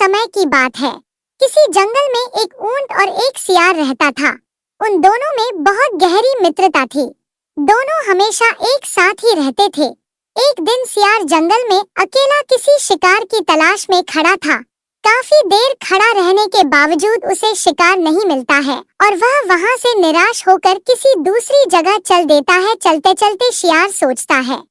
समय की बात है। किसी जंगल में एक ऊंट और एक सियार रहता था। उन दोनों में बहुत गहरी मित्रता थी। दोनों हमेशा एक साथ ही रहते थे। एक दिन सियार जंगल में अकेला किसी शिकार की तलाश में खड़ा था। काफी देर खड़ा रहने के बावजूद उसे शिकार नहीं मिलता है और वह वहां से निराश होकर किसी दूसरी जगह चल देता है। चलते चलते सियार सोचता है,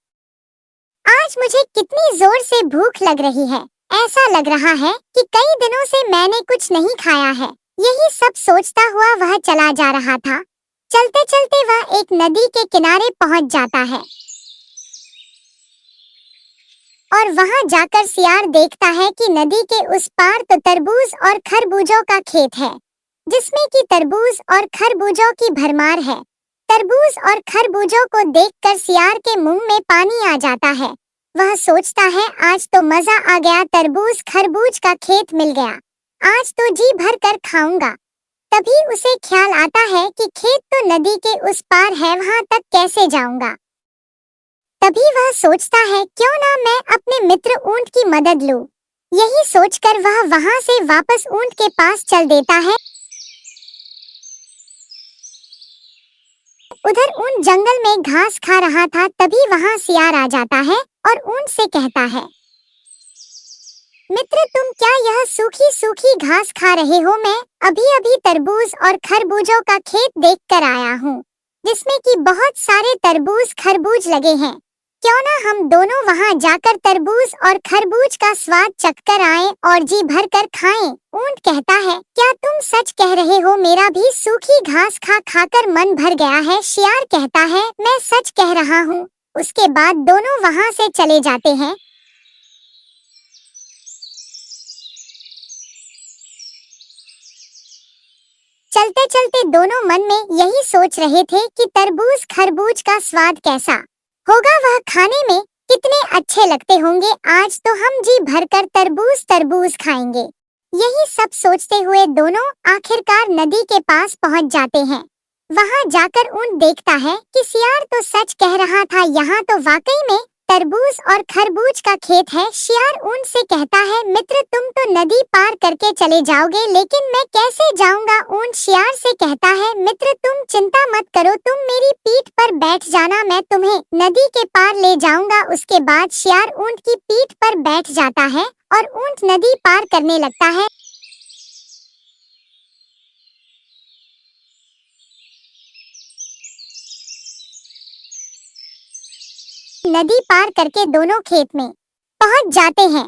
आज मुझे कितनी जोर से भूख लग रही है। ऐसा लग रहा है कि कई दिनों से मैंने कुछ नहीं खाया है। यही सब सोचता हुआ वह चला जा रहा था। चलते चलते वह एक नदी के किनारे पहुंच जाता है और वहां जाकर सियार देखता है कि नदी के उस पार तो तरबूज और खरबूजों का खेत है, जिसमें कि तरबूज और खरबूजों की भरमार है। तरबूज और खरबूजों को देखकर सियार के मुंह में पानी आ जाता है। वह सोचता है, आज तो मजा आ गया, तरबूज खरबूज का खेत मिल गया, आज तो जी भर कर खाऊंगा। तभी उसे ख्याल आता है कि खेत तो नदी के उस पार है, वहां तक कैसे जाऊंगा। तभी वह सोचता है, क्यों ना मैं अपने मित्र ऊंट की मदद लूं। यही सोचकर वह वहां से वापस ऊंट के पास चल देता है। उधर ऊंट जंगल में घास खा रहा था। तभी वहां सियार आ जाता है और ऊंट से कहता है, मित्र तुम क्या यह सूखी सूखी घास खा रहे हो? मैं अभी अभी तरबूज और खरबूजों का खेत देख कर आया हूँ, जिसमें कि बहुत सारे तरबूज खरबूज लगे हैं। क्यों ना हम दोनों वहां जाकर तरबूज और खरबूज का स्वाद चखकर आएं और जी भर कर खाएं। ऊंट कहता है, क्या तुम सच कह रहे हो? मेरा भी सूखी घास खा खाकर मन भर गया है। सियार कहता है, मैं सच कह रहा हूँ। उसके बाद दोनों वहां से चले जाते हैं। चलते चलते दोनों मन में यही सोच रहे थे कि तरबूज खरबूज का स्वाद कैसा होगा, वह खाने में कितने अच्छे लगते होंगे। आज तो हम जी भरकर तरबूज खाएंगे। यही सब सोचते हुए दोनों आखिरकार नदी के पास पहुंच जाते हैं। वहां जाकर ऊंट देखता है कि सियार तो सच कह रहा था, यहाँ तो वाकई में तरबूज और खरबूज का खेत है। सियार ऊंट से कहता है, मित्र तुम तो नदी पार करके चले जाओगे, लेकिन मैं कैसे जाऊंगा? ऊंट सियार से कहता है, मित्र तुम चिंता मत करो, तुम मेरी पीठ पर बैठ जाना, मैं तुम्हें नदी के पार ले जाऊंगा। उसके बाद सियार ऊंट की पीठ पर बैठ जाता है और ऊंट नदी पार करने लगता है। नदी पार करके दोनों खेत में पहुंच जाते हैं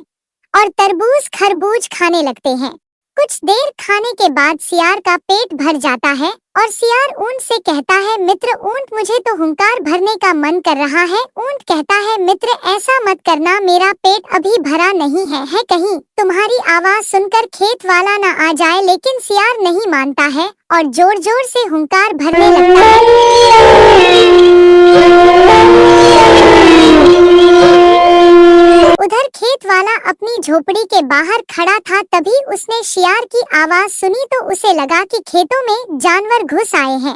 और तरबूज खरबूज खाने लगते हैं। कुछ देर खाने के बाद सियार का पेट भर जाता है और सियार ऊंट से कहता है, मित्र ऊंट मुझे तो हुंकार भरने का मन कर रहा है। ऊंट कहता है, मित्र ऐसा मत करना, मेरा पेट अभी भरा नहीं है कहीं तुम्हारी आवाज सुनकर खेत वाला न आ जाए। लेकिन सियार नहीं मानता है और जोर जोर से हुंकार भरने लगता है। उधर खेत वाला अपनी झोपड़ी के बाहर खड़ा था। तभी उसने सियार की आवाज सुनी तो उसे लगा कि खेतों में जानवर घुस आए हैं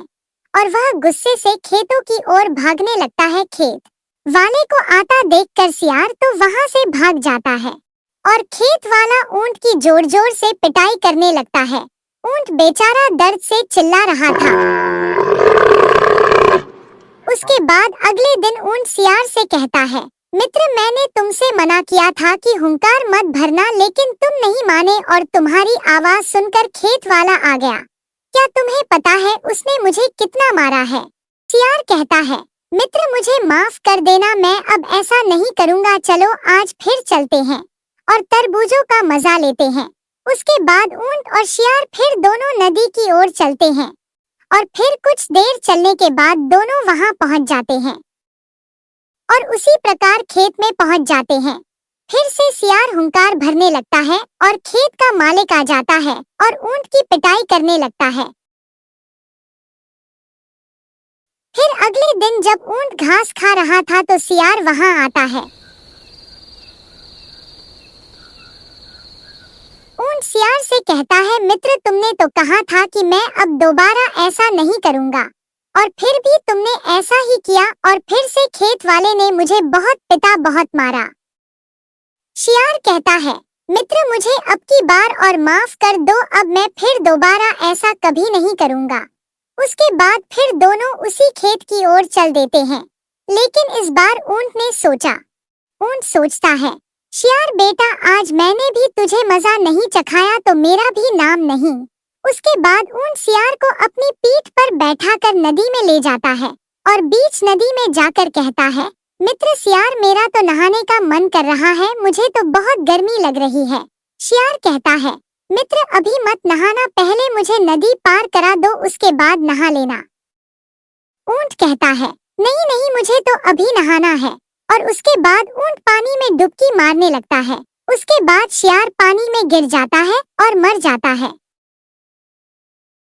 और वह गुस्से से खेतों की ओर भागने लगता है। खेत वाले को आता देखकर सियार तो वहां से भाग जाता है और खेत वाला ऊंट की जोर जोर से पिटाई करने लगता है। ऊंट बेचारा दर्द से चिल्ला रहा था। उसके बाद अगले दिन ऊंट सियार से कहता है, मित्र मैंने तुमसे मना किया था कि हुंकार मत भरना, लेकिन तुम नहीं माने और तुम्हारी आवाज सुनकर खेत वाला आ गया। क्या तुम्हें पता है उसने मुझे कितना मारा है? सियार कहता है, मित्र मुझे माफ कर देना, मैं अब ऐसा नहीं करूँगा। चलो आज फिर चलते हैं और तरबूजों का मजा लेते हैं। उसके बाद ऊंट और सियार फिर दोनों नदी की ओर चलते हैं और फिर कुछ देर चलने के बाद दोनों वहां पहुंच जाते हैं और उसी प्रकार खेत में पहुंच जाते हैं। फिर से सियार हुंकार भरने लगता है और खेत का मालिक आ जाता है और ऊंट की पिटाई करने लगता है। फिर अगले दिन जब ऊंट घास खा रहा था तो सियार वहां आता है। ऊंट सियार से कहता है, मित्र तुमने तो कहा था कि मैं अब दोबारा ऐसा नहीं करूँगा, और फिर भी तुमने ऐसा ही किया और फिर से खेत वाले ने मुझे बहुत पिटा, बहुत मारा। सियार कहता है, मित्र मुझे अब की बार और माफ कर दो, अब मैं फिर दोबारा ऐसा कभी नहीं करूँगा। उसके बाद फिर दोनों उसी खेत की ओर चल देते हैं। लेकिन इस बार ऊंट ने सोचा। ऊंट सोचता है, शियार बेटा, आज मैंने भी तुझे मजा नहीं चखाया तो मेरा भी नाम नहीं। उसके बाद ऊंट शियार को अपनी पीठ पर बैठाकर नदी में ले जाता है और बीच नदी में जाकर कहता है, मित्र शियार, मेरा तो नहाने का मन कर रहा है, मुझे तो बहुत गर्मी लग रही है। शियार कहता है, मित्र अभी मत नहाना, पहले मुझे नदी पार करा दो, उसके बाद नहा लेना। ऊंट कहता है, नहीं नहीं, मुझे तो अभी नहाना है। और उसके बाद ऊंट पानी में डुबकी मारने लगता है। उसके बाद शियार पानी में गिर जाता है और मर जाता है।